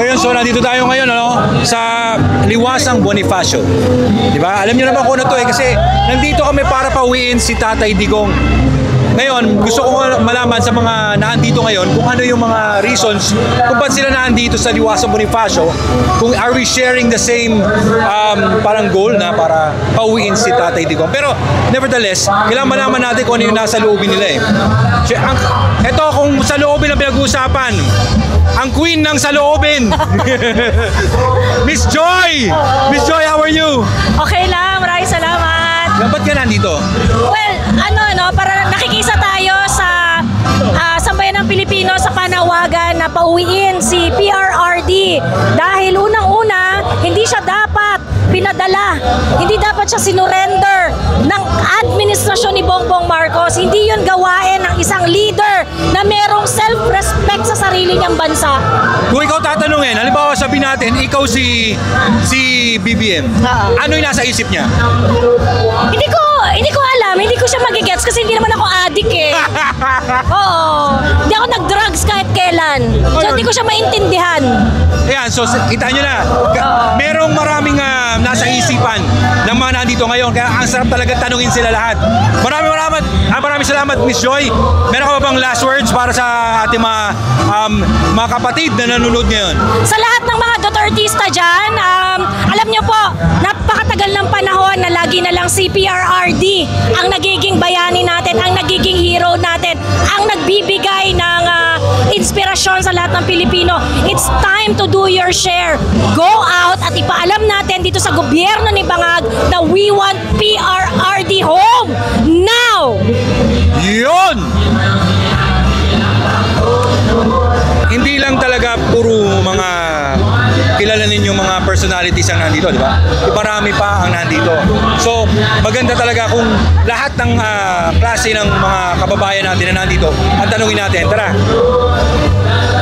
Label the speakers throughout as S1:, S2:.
S1: yun, so nandito tayo ngayon sa Liwasang Bonifacio. Diba? Alam niyo naman kung ano to kasi nandito kami para pauwiin si Tatay Digong. Ngayon, gusto ko malaman sa mga naandito ngayon kung ano yung mga reasons kung ba't sila naandito sa Liwasang Bonifacio, kung are we sharing the same parang goal na para pauwiin si Tatay Digong. Pero nevertheless, kailangan malaman natin kung ano yung nasa loobin nila Ito kung sa loobin ang pinag-uusapan, ang queen ng saloobin. Miss Joy! Miss Joy, how are you?
S2: Okay lang, maraming salamat.
S1: Ba't ka nandito?
S2: Well, para nakikisa tayo sa sambayan ng Pilipino sa panawagan na pauwiin si PRRD. Dahil unang-una, hindi siya dapat pinadala. Hindi dapat siya sinurrender ng administrasyon ni Bongbong Marcos. Hindi yun gawain ng isang leader na merong self-respect sa sarili niyang bansa.
S1: Kung ikaw tatanungin, halimbawa sabihin natin, ikaw si BBM, ano yung nasa isip niya?
S2: Hindi ko alam, hindi ko siya magigets kasi hindi naman ako addict Oo. Hindi ako nag-drugs kahit kailan. So hindi ko siya maintindihan.
S1: Ayan, so kita nyo na, merong maraming nasa isipan ng mga nandito ngayon. Kaya ang sarap talaga tanungin sila lahat. Maraming salamat, Miss Joy. Meron ka ba bang last words para sa ating mga kapatid na nanonood ngayon?
S2: Sa lahat ng mga Dutertista dyan, alam nyo po, napakatagal ng panahon na lagi na lang si PRRD ang nagiging bayani natin, ang nagiging hero natin, ang nagbibigay ng inspirasyon sa lahat ng Pilipino. It's time to do your share. Go out at ipaalam natin dito sa gobyerno ni Bangag na we want PRRD home now!
S1: Yun! Hindi lang talaga puro mga kilala ninyong mga personalities ang nandito, di ba? Marami pa ang nandito. So, maganda talaga kung lahat ng klase ng mga kababayan natin na nandito at tanungin natin. Tara!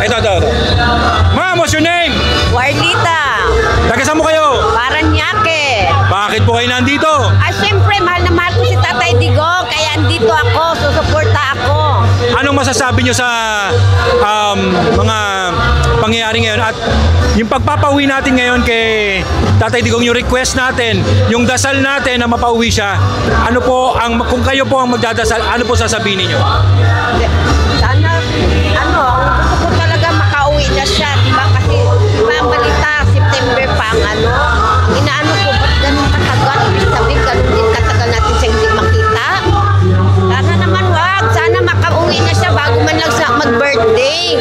S1: Ito. Ma'am, what's your name?
S3: Warlita.
S1: Taga saan mo kayo?
S3: Paranaque.
S1: Bakit po kayo nandito?
S3: Siyempre, mahal na mahal ko si Tatay Digong, kaya andito ako, susuporta ako.
S1: Anong masasabi nyo sa mga pangyayari ngayon at yung pagpapauwi natin ngayon kay Tatay Digong, yung request natin, yung dasal natin na mapauwi siya, ano po kung kayo po ang magdadasal, ano po sasabihin niyo?
S3: Sana, gusto ko talaga makauwi na siya, di ba? Kasi, ang balita, September pa ang inaano ko, ba't ganun katagal? Ibig sabihin, ganun din katagal natin siya hindi makita. Sana naman wag, sana makauwi na siya bago man lang siya mag-birthday.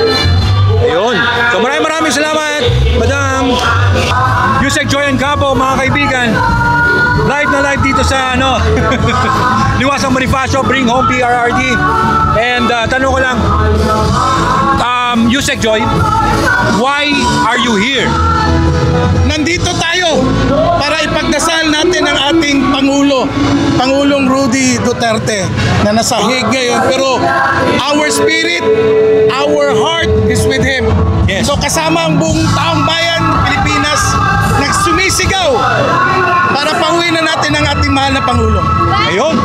S1: Ayun. So maraming salamat, Madam Yusek Joy and Cabo, mga kaibigan. Live na live dito sa Liwasang Bonifacio, bring home PRRD. And tanong ko lang, Yusek Joy, why are you here?
S4: Nandito tayo para ipagdasal natin ang ating Pangulong Rudy Duterte na nasa Hague ngayon. Pero our spirit, our heart is with him.
S1: Yes.
S4: So kasama ang buong taong bayan Pilipinas nagsumisigaw para pauwi na natin ang ating mahal na Pangulo.
S1: Ayun.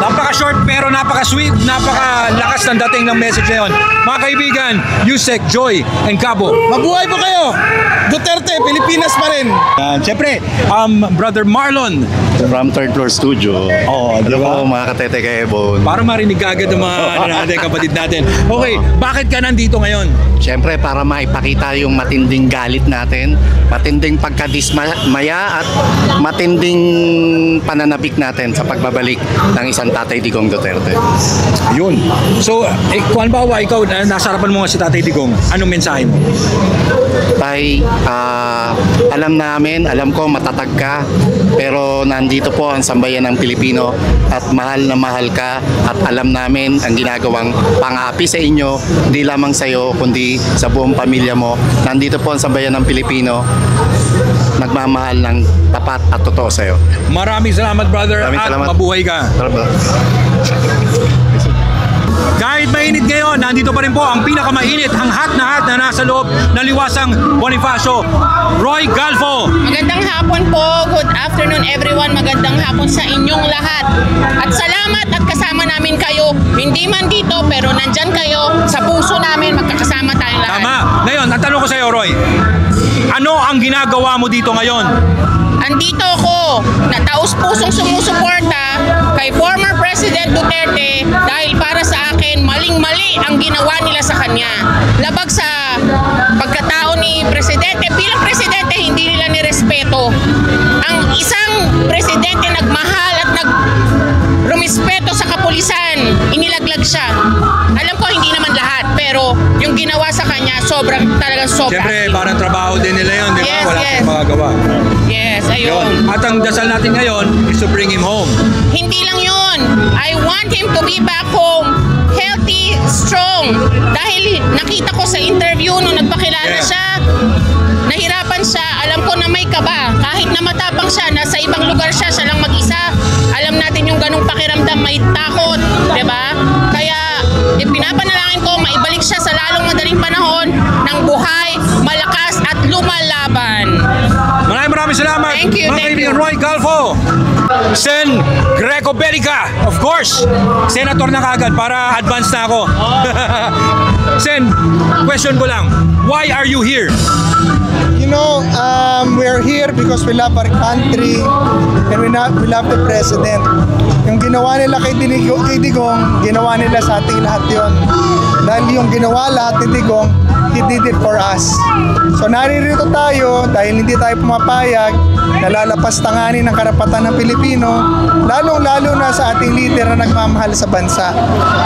S1: Napaka-short pero napaka-sweet, napaka-lakas ng dating ng message na yun. Mga kaibigan, Yusek, Joy, and Cabo.
S4: Mabuhay po kayo! Duterte, Pilipinas pa rin!
S1: Siyempre, Brother Marlon.
S5: From Third Floor Studio.
S1: Diba?
S5: Hello po mga katete kay Ebon.
S1: Para marinig agad ng mga kapatid natin. Okay, bakit ka nandito ngayon?
S5: Siyempre para maipakita yung matinding galit natin, matinding pagkadismaya at matinding pananabik natin sa pagbabalik ng isang Tatay Digong Duterte.
S1: Yun. So, kung halimbawa ikaw, nasa harapan mo nga si Tatay Digong, anong mensahe mo?
S5: Tay, alam ko matatag ka, pero nandito po ang sambayan ng Pilipino at mahal na mahal ka at alam namin ang ginagawang pang-api sa inyo, hindi lamang sa iyo kundi sa buong pamilya mo. Nandito po ang sambayan ng Pilipino, nagmamahal ng tapat at totoo sa iyo.
S1: Maraming salamat, brother,
S5: Maraming
S1: at
S5: salamat.
S1: mabuhay ka. Kahit mainit ngayon, nandito pa rin po ang pinakamainit, ang hot na nasa loob ng Liwasang Bonifacio, Roy Galfo.
S6: Magandang hapon po. Good afternoon everyone. Magandang hapon sa inyong lahat. At salamat at kasama namin kayo. Hindi man dito pero nandyan kayo sa puso namin. Magkakasama tayong lahat.
S1: Tama. Ngayon, ang tanong ko sa iyo, Roy, Ano ang ginagawa mo dito ngayon?
S6: Andito ako na taus-pusong sumusuporta kay former President Duterte dahil para sa akin maling-mali ang ginawa nila sa kanya. Labag sa pagkatao ni Presidente, bilang Presidente hindi nila nirespeto. Ang isang Presidente nagmahal at nagrumispeto sa kapulisan, inilaglag siya. Alam ko hindi naman lahat, pero yung ginawa sa kanya talagang sobra.
S1: Siyempre, parang trabaho din nila yun, di ba?
S6: Yes,
S1: Wala
S6: yes.
S1: kang magagawa.
S6: Yes,
S1: Yun.
S6: ayun.
S1: At ang dasal natin ngayon is to bring him home.
S6: Hindi lang yun. I want him to be back home, healthy, strong. Dahil nakita ko sa interview nung nagpakilala
S1: Yeah.
S6: siya, nahirapan siya. Alam ko na may kaba. Kahit na matapang siya, nasa ibang lugar siya lang mag-isa. Alam natin yung ganong pakiramdam, may takot. Diba? Kaya pinapanalangin ko, maibalik siya sa lalong madaling panahon ng buhay, malakas at lumalaban.
S1: Maraming salamat.
S6: Thank you,
S1: Mga
S6: thank
S1: kaibigan,
S6: you.
S1: Roy Calfo. Sen Greco Belica, of course. Senator na kagad para advance na ako. Sen, question ko lang. Why are you here?
S7: You know, we're here because we love our country and we love the president. Yung ginawa nila kay Digong, ginawa nila sa ating lahat yon. Dahil yung ginawa lahat ni Digong, he did it for us. So naririto tayo dahil hindi tayo pumapayag na lalapastanganin ang karapatan ng Pilipino, lalong-lalo na sa ating leader na nagmamahal sa bansa.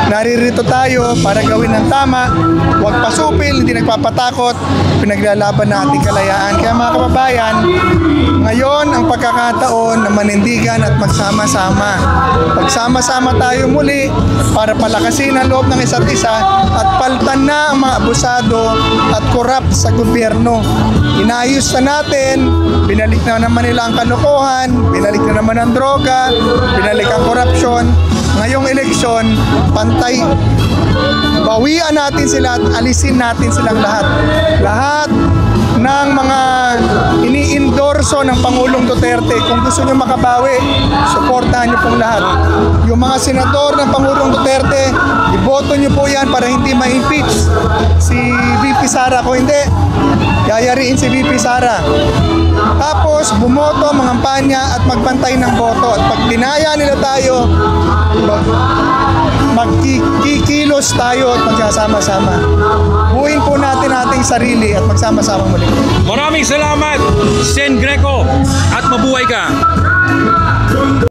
S7: Naririto tayo para gawin ng tama, huwag pasupil, hindi nagpapatakot, pinaglalaban na ating kalayaan. Kaya mga kababayan, ngayon ang pagkakataon na manindigan at magsama-sama. Pagsama-sama tayo muli para palakasin ang loob ng isa't isa at paltan na ang mga abusado at corrupt sa gobyerno. Inayos na natin, binalik na naman nila ang kalokohan, binalik na naman ang droga, binalik ang korupsyon. Ngayong eleksyon, pantay. Bawian natin sila at alisin natin silang lahat. Lahat ng mga ini-endorso ng Pangulong Duterte. Kung gusto nyo makabawi, suportahan nyo pong lahat. Yung mga senador ng Pangulong Duterte, iboto nyo po yan para hindi ma-impeach si VP Sara. Kung hindi, yayariin si VP Sara. Tapos, bumoto, mangampanya at magbantay ng boto. At pag dinaya nila tayo, magkikilos tayo at magsasama-sama. Buuin po natin ating sarili at magsama-sama muli.
S1: Maraming salamat, Sen Greco, at mabuhay ka.